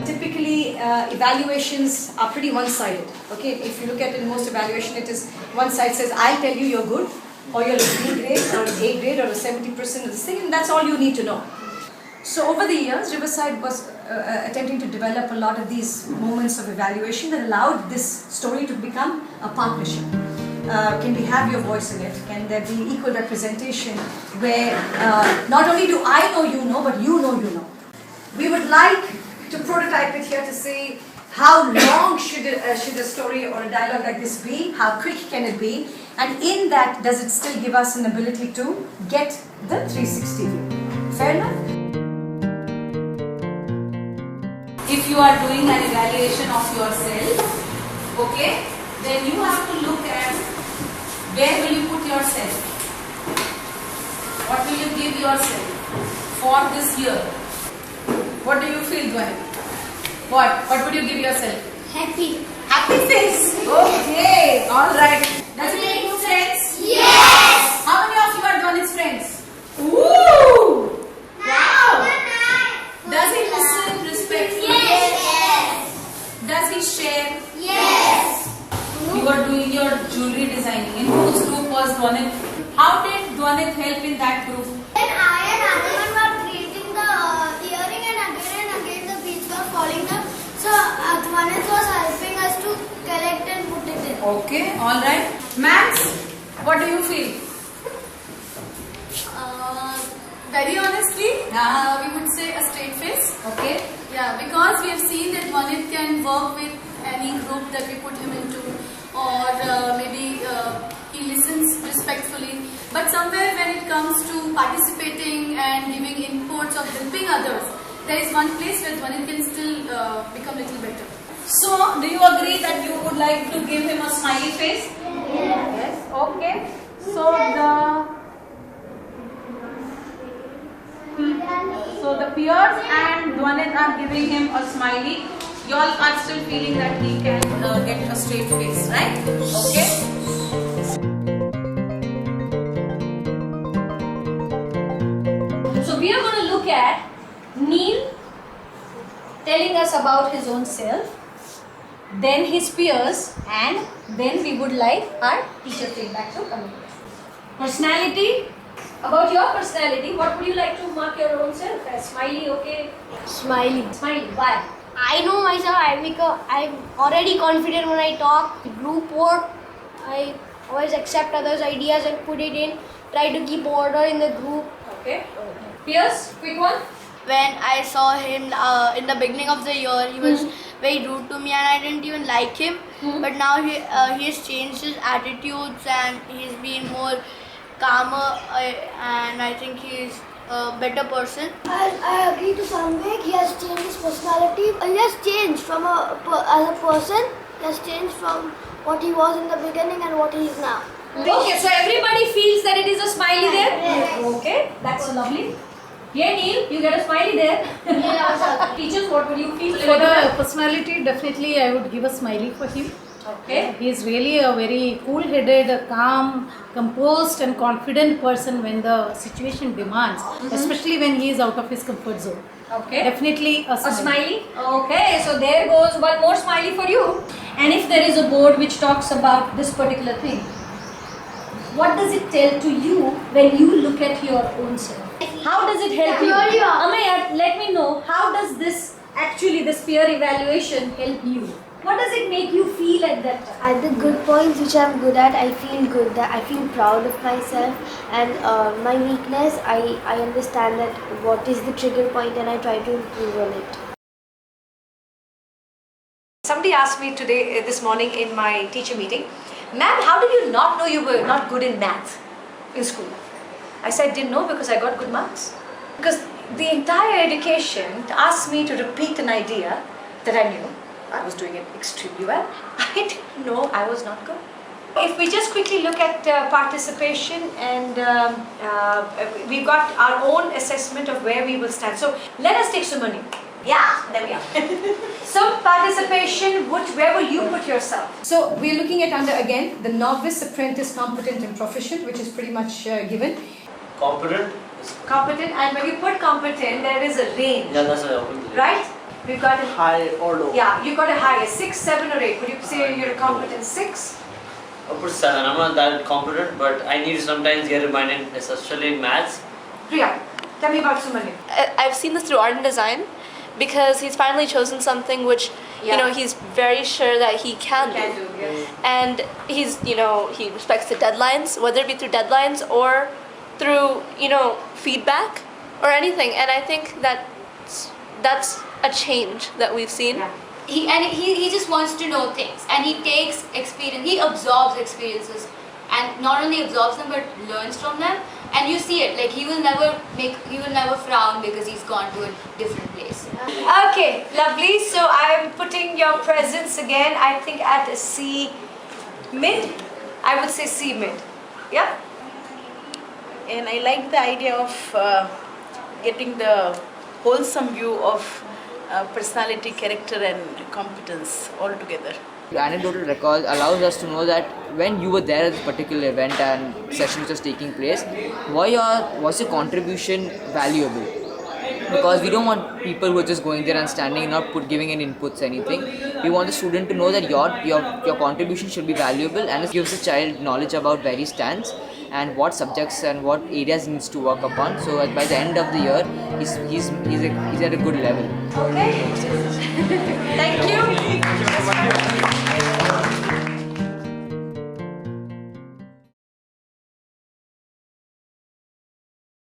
Typically, evaluations are pretty one-sided. Okay, if you look at it, most evaluation, it is one side says, I'll tell you you're good, or you're a B grade, or an A grade, or a 70% of this thing, and that's all you need to know. So over the years, Riverside was attempting to develop a lot of these moments of evaluation that allowed this story to become a partnership. Can we have your voice in it? Can there be equal representation where not only do I know you know, but you know you know? We would like to prototype it here to see how long should a story or a dialogue like this be? How quick can it be? And in that, does it still give us an ability to get the 360 view? Fair enough? If you are doing an evaluation of yourself, okay, then you have to look at where will you put yourself? What will you give yourself for this year? What do you feel, Dhwani? What would you give yourself? Happy. Happy face. Okay, alright. Does it make sense? Yes! How many of you are Dhwani's friends? Woo! Wow! Does he listen respectfully? Yes! Does he share? Yes! You were doing your jewelry designing. In whose group was Dhwanit? How did Dhwanit help in that group? When I and Anand were creating the earring and again the beads were falling down. So Dhwanit was helping us to collect and put it in. Okay, alright. Max, what do you feel? Very honestly, Yeah. we would say a straight face. Okay. Yeah, because we have seen that Dhwanit can work with any group that we put him into, or maybe he listens respectfully. But somewhere when it comes to participating and giving inputs or helping others, there is one place where Dhwanit can still become a little better. So, do you agree that you would like to give him a smiley face? Yes. Okay. So the peers and Dhwanit are giving him a smiley. You all are still feeling that he can get a straight face, right? Okay. So we are going to look at Neil telling us about his own self, then his peers, and then we would like our teacher feedback to come in. Personality. About your personality, what would you like to mark your own self as? Smiley, okay? Smiley. Smiley, why? I know myself. I'm already confident when I talk. Group work, I always accept others' ideas and put it in. Try to keep order in the group. Okay. Peers, quick one. When I saw him in the beginning of the year, he was very rude to me and I didn't even like him. But now he has changed his attitudes and he's been more calmer and I think he's a better person. I agree to Samvik. He has changed his personality. He has changed from as a person. He has changed from what he was in the beginning and what he is now. Okay, so everybody feels that it is a smiley there? Yes. Okay, that's lovely. Yeah, Neil, you get a smiley there. Teachers, what would you feel? For the personality, definitely I would give a smiley for him. Okay. He is really a very cool-headed, calm, composed and confident person when the situation demands, especially when he is out of his comfort zone. Okay. Definitely a smiley. A smiley? Okay, so there goes one more smiley for you. And if there is a board which talks about this particular thing, what does it tell to you when you look at your own self? How does it help you? Amaya, let me know, how does this peer evaluation help you? What does it make you feel at that time? At the good points which I'm good at, I feel good, that I feel proud of myself, and my weakness, I understand that what is the trigger point and I try to improve on it. Somebody asked me this morning in my teacher meeting, ma'am, how did you not know you were not good in math in school? I said, didn't know because I got good marks. Because the entire education asked me to repeat an idea that I knew. I was doing it extremely well. I didn't know I was not good. If we just quickly look at participation and we've got our own assessment of where we will stand. So let us take Sumani. Yeah, there we are. So participation, where will you put yourself? So we're looking at under again the novice, apprentice, competent and proficient, which is pretty much given. Competent? Competent, and when you put competent, there is a range. Yeah, that's what Right? We've got a high or low. yeah, you got a high, a 6, 7 or 8. Would you say you're a competent 6? I'll put 7. I'm not that competent, but I need to sometimes get reminded, especially in maths. Priya, tell me about Sumalim. I've seen this through art and design because he's finally chosen something which he's very sure that he can do. Yes. And he's he respects the deadlines, whether it be through deadlines or through feedback or anything. And I think that's a change that we've seen. Yeah. He just wants to know things, and he takes experience, he absorbs experiences, and not only absorbs them but learns from them. And you see it, like he will never frown because he's gone to a different place. Okay, lovely. So I'm putting your presence again, I think at a C mid. I would say C mid. Yeah? And I like the idea of getting the wholesome view of personality, character and competence all together. Anecdotal record allows us to know that when you were there at this particular event and session which was taking place, was your contribution valuable? Because we don't want people who are just going there and standing and not giving any inputs, anything. We want the student to know that your contribution should be valuable, and it gives the child knowledge about where he stands and what subjects and what areas he needs to work upon. So that by the end of the year, he's at a good level. Okay. Thank you.